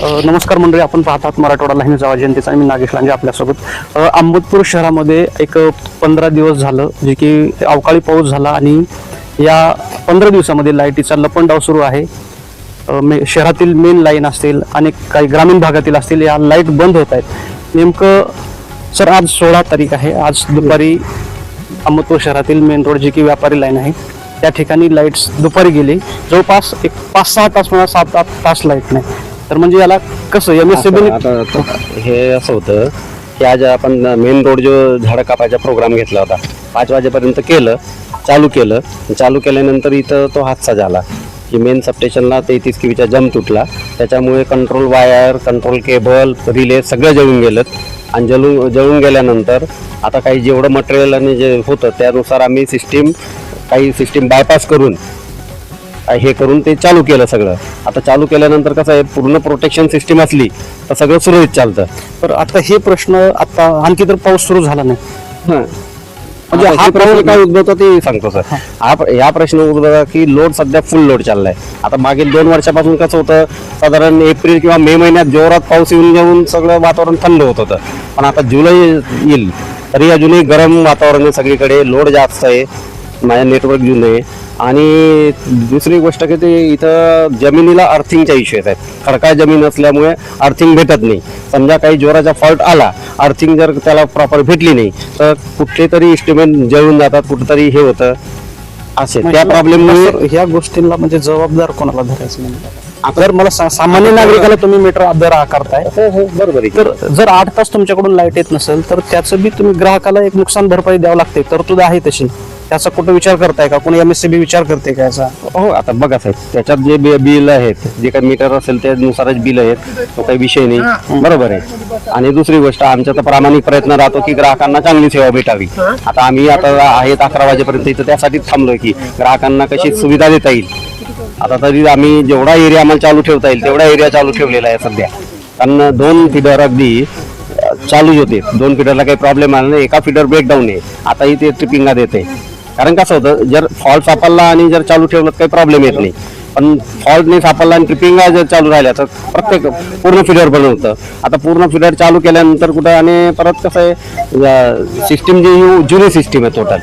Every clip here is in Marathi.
नमस्कार मंडळी, आपण पाहतात मराठवाडा लाईव्ह आवाज जनतेचा आणि मी नागेश लांजे आपल्यासोबत. अहमदपूर शहरामध्ये एक 15 दिवस झालं जे की अवकाळी पाऊस झाला आणि या 15 दिवसामध्ये लाईटीचा लपंडाव सुरू आहे. शहरातील मेन लाईन असतील आणि काही ग्रामीण भागातील असतील या लाईट बंद होत आहेत. नेमकं सर आज 16 तारीख आहे. आज दुपारी अहमदपूर शहरातील मेन रोड जी की व्यापारी लाईन आहे त्या ठिकाणी लाईट्स दुपारी गेली. जवळपास एक 5-6 तास म्हणा 7-8 तास लाईट नाही. तर म्हणजे याला कसं MSCB आता हे असं होतं की आज आपण मेन रोड जो झाडं कापायचा प्रोग्राम घेतला होता 5 वाजेपर्यंत चालू केल्यानंतर इथं तो हादसा झाला की मेन सबस्टेशनला 33 kV जम तुटला. त्याच्यामुळे control wire, control cable, relay सगळं जळून गेलं. आणि जळून गेल्यानंतर आता काही जेवढं मटेरियल आणि जे होतं त्यानुसार आम्ही सिस्टीम बायपास करून ते चालू केलं सगळं. आता चालू केल्यानंतर कसं आहे, पूर्ण प्रोटेक्शन सिस्टीम असली तर सगळं सुरळीत चालतं. तर आता हे प्रश्न आता आणखी तर पाऊस सुरू झाला नाही. म्हणजे हा प्रश्न काय उद्भवतो ते सांगतो सर. हा प्रश्न उद्भवला की लोड सध्या फुल लोड चाललाय. आता मागील 2 वर्षापासून कसं होतं, साधारण एप्रिल किंवा मे महिन्यात जोरात पाऊस येऊन सगळं वातावरण थंड होत होतं. पण आता जुलै येईल तरी अजूनही गरम वातावरण आहे सगळीकडे, लोड जास्त आहे, माझ्या नेटवर्क जुनं आहे. आणि दुसरी गोष्ट की ते इथं जमिनीला अर्थिंगच्या इश्यू आहेत. खडकाळ जमीन असल्यामुळे अर्थिंग भेटत नाही. समजा काही जोराचा फॉल्ट आला, अर्थिंग जर त्याला प्रॉपर भेटली नाही तर कुठले तरी इन्स्ट्रुमेंट जळून जातात, कुठेतरी हे होतं असे. त्या प्रॉब्लेममुळे ह्या गोष्टींना म्हणजे जबाबदार कोणाला धरायचं म्हणजे जर मला सामान्य नागरिकाला तुम्ही मीटर दर आकारताय बरोबर आहे. तर जर 8 तास तुमच्याकडून लाईट येत नसेल तर त्याचं बी तुम्ही ग्राहकाला एक नुकसान भरपाई द्यावं लागते. तरतूद आहे तशी. त्याचा कुठं विचार करताय का? कोणी MSCB विचार करते का याचा? हो, आता बघा साहेब, त्याच्यात जे बिल आहेत, जे काही मीटर असेल त्यानुसारच बिल आहेत, तो काही विषय नाही. बरोबर आहे. आणि दुसरी गोष्ट, आमचा तर प्रामाणिक प्रयत्न राहतो की ग्राहकांना चांगली सेवा भेटावी. आता आम्ही आहेत 11 वाजेपर्यंत इथं त्यासाठीच थांबलोय की ग्राहकांना कशी सुविधा देता येईल. आता तरी आम्ही जेवढा एरिया आम्हाला चालू ठेवता येईल तेवढा एरिया चालू ठेवलेला आहे सध्या. कारण 2 फीडर अगदी चालूच होते. 2 फीडरला काही प्रॉब्लेम आला नाही. एका फीडर ब्रेकडाऊन आहे, आताही ते ट्रिपिंगला देते. कारण कसं होतं, जर फॉल्ट सापडला आणि जर चालू ठेवलं तर काही प्रॉब्लेम येत नाही. पण फॉल्ट नाही सापडला आणि ट्रिपिंगला जर चालू राहिल्या तर प्रत्येक पूर्ण फीडर बनवतं. आता पूर्ण फीडर चालू केल्यानंतर कुठं आणि परत कसं आहे, सिस्टीम जी जुनी सिस्टीम आहे टोटल.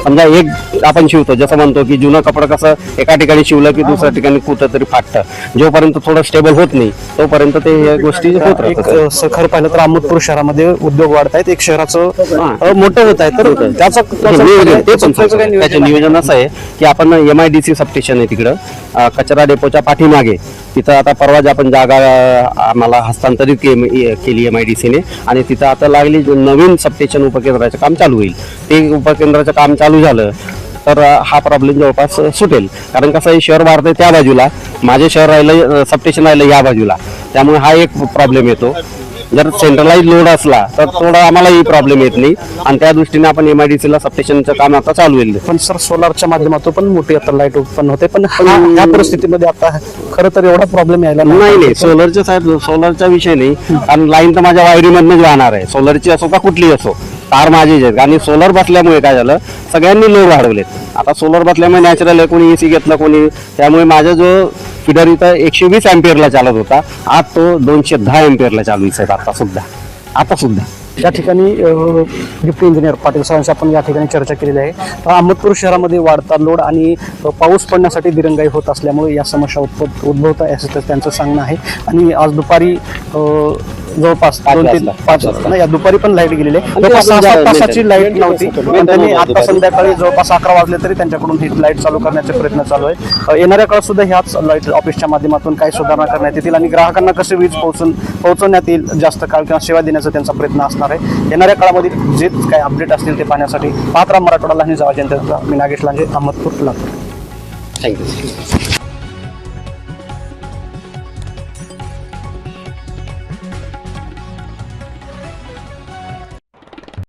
समजा एक आपण शिवतो, जसं म्हणतो की जुनं कपडं कसं एका ठिकाणी शिवलं की दुसऱ्या ठिकाणी कुठं तरी फाटतं. जोपर्यंत थोडं स्टेबल होत नाही तोपर्यंत ते ह्या गोष्टी होत राहतात. खरं पाहिलं तर अहमदपूर शहरामध्ये उद्योग वाढत आहेत, एक शहराचं मोठं होत आहे. तर त्याचं नियोजन असं आहे की आपण MIDC सबस्टेशन आहे तिकडं कचरा डेपोच्या पाठीमागे. तिथं आता परवाच आपण जागा आम्हाला हस्तांतरित केली MIDCने आणि तिथं आता लागली नवीन सबस्टेशन उपकेंद्राचं काम चालू होईल. ते उपकेंद्राचं काम चालू झालं तर हा प्रॉब्लेम जवळपास सुटेल. कारण कसं आहे, शहर वाढतंय त्या बाजूला, माझे शहर राहिलं, सबस्टेशन राहिलं या बाजूला, त्यामुळे हा एक प्रॉब्लेम येतो. जर सेंट्रलाइज लोड असला तर थोडा आम्हालाही प्रॉब्लेम येत नाही आणि त्या दृष्टीने आपण MIDCला सबस्टेशनचं काम आता चालू होईल. पण सर सोलारच्या माध्यमातून पण मोठी आता लाईट उत्पन्न होते. पण ह्या परिस्थितीमध्ये आता खरं तर एवढा प्रॉब्लेम यायला नाही. सोलरचा विषय नाही. कारण लाईन तर माझ्या वायरीमधनच वाहणार आहे, सोलरची असो का कुठली असो, तार माझीच आहेत. आणि सोलर बसल्यामुळे काय झालं, सगळ्यांनी लोड वाढवलेत. आता सोलर बसल्यामुळे नॅचरल आहे, कोणी AC घेतलं कोणी, त्यामुळे माझा जो फीडर इथं 120 अँपियरला चालत होता, आज तो 210 अँपियरला चालू आहे आता सुद्धा. या ठिकाणी डिप्टी इंजिनियर पाटील साहेबांशी आपण या ठिकाणी चर्चा केलेली आहे. अहमदपूर शहरामध्ये वाढता लोड आणि पाऊस पडण्यासाठी दिरंगाई होत असल्यामुळे या समस्या उद्भवत आहे असं त्यांचं सांगणं आहे. आणि आज दुपारी जवळपास 2 ते 5 वाजता या दुपारी पण लाईट गेलेली आहे. जवळपास 6-7 तासाची लाईट नव्हती. पण त्यांनी आता संध्याकाळी जवळपास 11 वाजले तरी त्यांच्याकडून ही लाईट चालू करण्याचे प्रयत्न चालू आहे. येणाऱ्या काळात सुद्धा ह्याच लाईट ऑफिसच्या माध्यमातून काही सुधारणा करण्यात येतील आणि ग्राहकांना कसे वीज पोहोचवण्यात येईल जास्त काळ किंवा सेवा देण्याचा त्यांचा प्रयत्न असणार आहे. येणाऱ्या काळामध्ये जे काही अपडेट असतील ते पाहण्यासाठी पाहत राहा मराठवाडा लाईव्ह आवाज जनतेचा. मी नागेश लांजे, अहमदपूर, लातूर. थँक्यू.